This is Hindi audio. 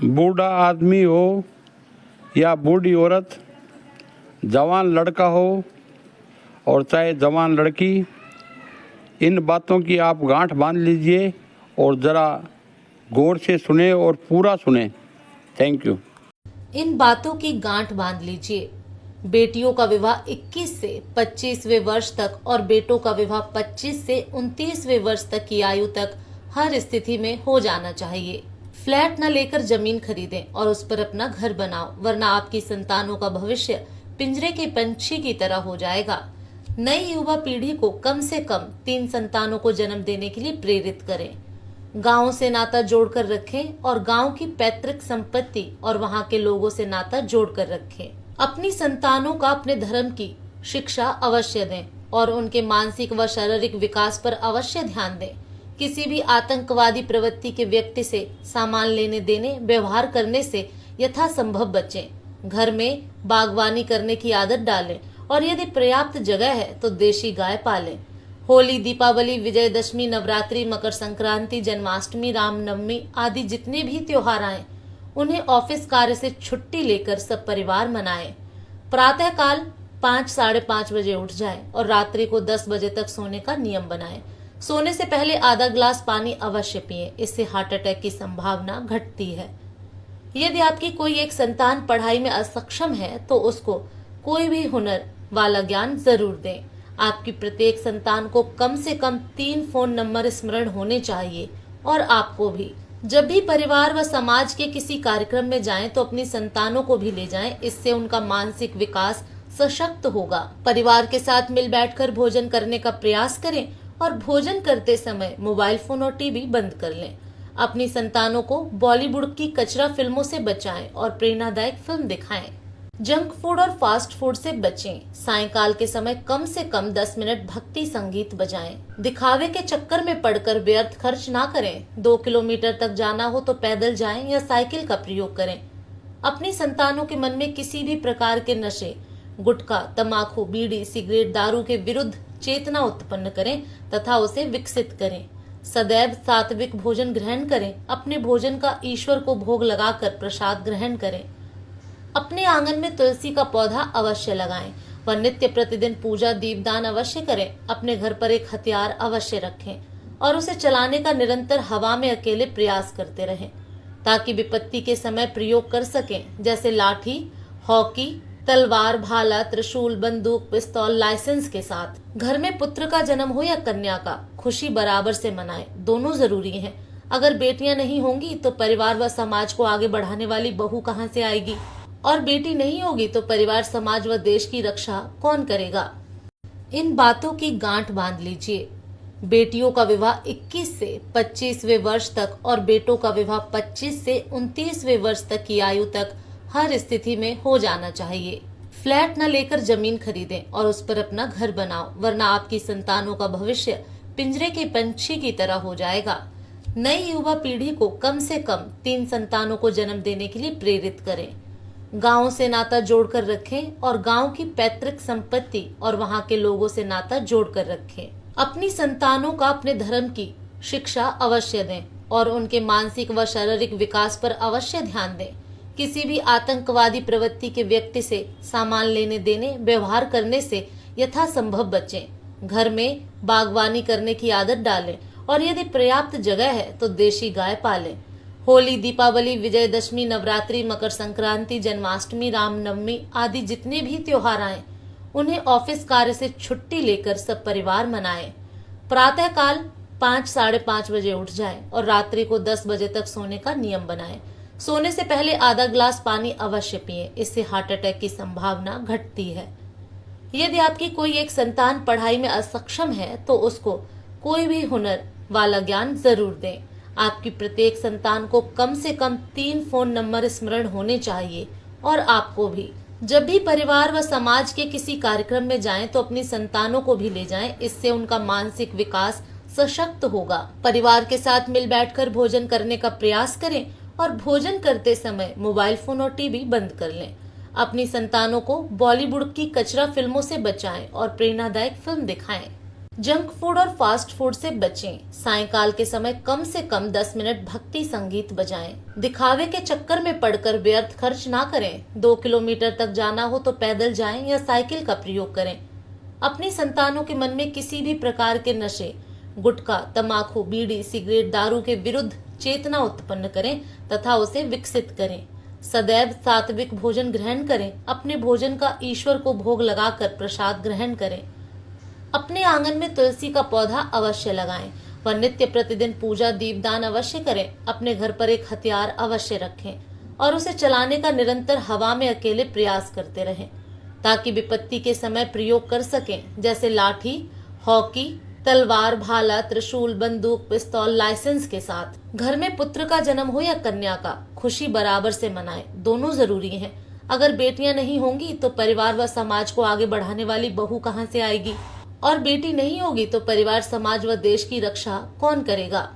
बूढ़ा आदमी हो या बूढ़ी औरत, जवान लड़का हो और चाहे जवान लड़की, इन बातों की आप गांठ बांध लीजिए और ज़रा गौर से सुने और पूरा सुने। Thank you. इन बातों की गांठ बांध लीजिए। बेटियों का विवाह 21 से 25वें वर्ष तक और बेटों का विवाह 25 से 29वें वर्ष तक की आयु तक हर स्थिति में हो जाना चाहिए। फ्लैट न लेकर जमीन खरीदें और उस पर अपना घर बनाओ, वरना आपकी संतानों का भविष्य पिंजरे के पंछी की तरह हो जाएगा। नई युवा पीढ़ी को कम से कम 3 संतानों को जन्म देने के लिए प्रेरित करें। गांव से नाता जोड़कर रखें और गांव की पैतृक संपत्ति और वहां के लोगों से नाता जोड़कर रखें। अपनी संतानों का अपने धर्म की शिक्षा अवश्य दें और उनके मानसिक व शारीरिक विकास पर अवश्य ध्यान दें। किसी भी आतंकवादी प्रवृत्ति के व्यक्ति से सामान लेने देने व्यवहार करने से यथासंभव बचें। घर में बागवानी करने की आदत डालें और यदि पर्याप्त जगह है तो देशी गाय पालें। होली, दीपावली, विजयदशमी, नवरात्रि, मकर संक्रांति, जन्माष्टमी, रामनवमी आदि जितने भी त्योहार आए उन्हें ऑफिस कार्य से छुट्टी लेकर सब परिवार मनाएं। प्रातः काल 5 साढ़े 5 बजे उठ जाएं और रात्रि को 10 बजे तक सोने का नियम बनाएं। सोने से पहले आधा ग्लास पानी अवश्य पिएं, इससे हार्ट अटैक की संभावना घटती है। यदि आपकी कोई एक संतान पढ़ाई में असक्षम है तो उसको कोई भी हुनर वाला ज्ञान जरूर दें। आपकी प्रत्येक संतान को कम से कम 3 फोन नंबर स्मरण होने चाहिए और आपको भी। जब भी परिवार व समाज के किसी कार्यक्रम में जाएं तो अपनी संतानों को भी ले जाएं, इससे उनका मानसिक विकास सशक्त होगा। परिवार के साथ मिल बैठकर भोजन करने का प्रयास करें और भोजन करते समय मोबाइल फोन और टीवी बंद कर लें। अपनी संतानों को बॉलीवुड की कचरा फिल्मों से बचाएं और प्रेरणादायक फिल्म दिखाएं। जंक फूड और फास्ट फूड से बचें। सायंकाल के समय कम से कम 10 मिनट भक्ति संगीत बजाएं। दिखावे के चक्कर में पड़कर व्यर्थ खर्च ना करें। 2 किलोमीटर तक जाना हो तो पैदल जाएं या साइकिल का प्रयोग करें। अपनी संतानों के मन में किसी भी प्रकार के नशे, गुटखा, तंबाकू, बीड़ी, सिगरेट, दारू के विरुद्ध चेतना उत्पन्न करें तथा उसे विकसित करें। सदैव सात्विक भोजन ग्रहण करें। अपने भोजन का ईश्वर को भोग लगाकर प्रसाद ग्रहण करें। अपने आंगन में तुलसी का पौधा अवश्य लगाएं व नित्य प्रतिदिन पूजा दीपदान अवश्य करें। अपने घर पर एक हथियार अवश्य रखें और उसे चलाने का निरंतर हवा में अकेले प्रयास करते रहें ताकि विपत्ति के समय प्रयोग कर सकें, जैसे लाठी, हॉकी, तलवार, भाला, त्रिशूल, बंदूक, पिस्तौल लाइसेंस के साथ। घर में पुत्र का जन्म हो या कन्या का, खुशी बराबर से मनाएं, दोनों जरूरी हैं। अगर बेटियां नहीं होंगी तो परिवार व समाज को आगे बढ़ाने वाली बहू कहां से आएगी, और बेटी नहीं होगी तो परिवार, समाज व देश की रक्षा कौन करेगा। इन बातों की गांठ बांध लीजिए। बेटियों का विवाह 21 से 25वें वर्ष तक और बेटों का विवाह 25 से 29वें वर्ष तक की आयु तक हर स्थिति में हो जाना चाहिए। फ्लैट न लेकर जमीन खरीदें और उस पर अपना घर बनाओ, वरना आपकी संतानों का भविष्य पिंजरे के पंछी की तरह हो जाएगा। नई युवा पीढ़ी को कम से कम 3 संतानों को जन्म देने के लिए प्रेरित करें। गांव से नाता जोड़कर रखें और गांव की पैतृक संपत्ति और वहां के लोगों से नाता जोड़कर रखें। अपनी संतानों का अपने धर्म की शिक्षा अवश्य दें और उनके मानसिक व शारीरिक विकास पर अवश्य ध्यान दें। किसी भी आतंकवादी प्रवृत्ति के व्यक्ति से सामान लेने देने व्यवहार करने से यथासंभव बचें। घर में बागवानी करने की आदत डालें और यदि पर्याप्त जगह है तो देशी गाय पालें। होली, दीपावली, विजयदशमी, नवरात्रि, मकर संक्रांति, जन्माष्टमी, रामनवमी आदि जितने भी त्योहार आए उन्हें ऑफिस कार्य से छुट्टी लेकर सब परिवार मनाएं। प्रातः काल 5 साढ़े 5 बजे उठ जाएं और रात्रि को 10 बजे तक सोने का नियम बनाएं। सोने से पहले आधा ग्लास पानी अवश्य पिएं, इससे हार्ट अटैक की संभावना घटती है। यदि आपकी कोई एक संतान पढ़ाई में असक्षम है तो उसको कोई भी हुनर वाला ज्ञान जरूर दें। आपकी प्रत्येक संतान को कम से कम 3 फोन नंबर स्मरण होने चाहिए और आपको भी। जब भी परिवार व समाज के किसी कार्यक्रम में जाएं तो अपनी संतानों को भी ले जाएं, इससे उनका मानसिक विकास सशक्त होगा। परिवार के साथ मिल बैठकर भोजन करने का प्रयास करें और भोजन करते समय मोबाइल फोन और टीवी बंद कर लें। अपनी संतानों को बॉलीवुड की कचरा फिल्मों से बचाएं और प्रेरणादायक फिल्म दिखाएं। जंक फूड और फास्ट फूड से बचें। सायंकाल के समय कम से कम 10 मिनट भक्ति संगीत बजाएं। दिखावे के चक्कर में पड़कर व्यर्थ खर्च ना करें। 2 किलोमीटर तक जाना हो तो पैदल जाएं या साइकिल का प्रयोग करें। अपनी संतानों के मन में किसी भी प्रकार के नशे, गुटखा, तंबाकू, बीड़ी, सिगरेट, दारू के विरुद्ध चेतना उत्पन्न करें तथा उसे विकसित करें। सदैव सात्विक भोजन ग्रहण करें। अपने भोजन का ईश्वर को भोग लगाकर प्रसाद ग्रहण करें। अपने आंगन में तुलसी का पौधा अवश्य लगाएं व नित्य प्रतिदिन पूजा दीपदान अवश्य करें। अपने घर पर एक हथियार अवश्य रखें और उसे चलाने का निरंतर हवा में अकेले प्रयास करते रहें ताकि विपत्ति के समय प्रयोग कर सकें, जैसे लाठी, हॉकी, तलवार, भाला, त्रिशूल, बंदूक, पिस्तौल लाइसेंस के साथ। घर में पुत्र का जन्म हो या कन्या का, खुशी बराबर से मनाएं। दोनों जरूरी हैं। अगर बेटियां नहीं होंगी तो परिवार व समाज को आगे बढ़ाने वाली बहू कहां से आएगी, और बेटी नहीं होगी तो परिवार, समाज व देश की रक्षा कौन करेगा।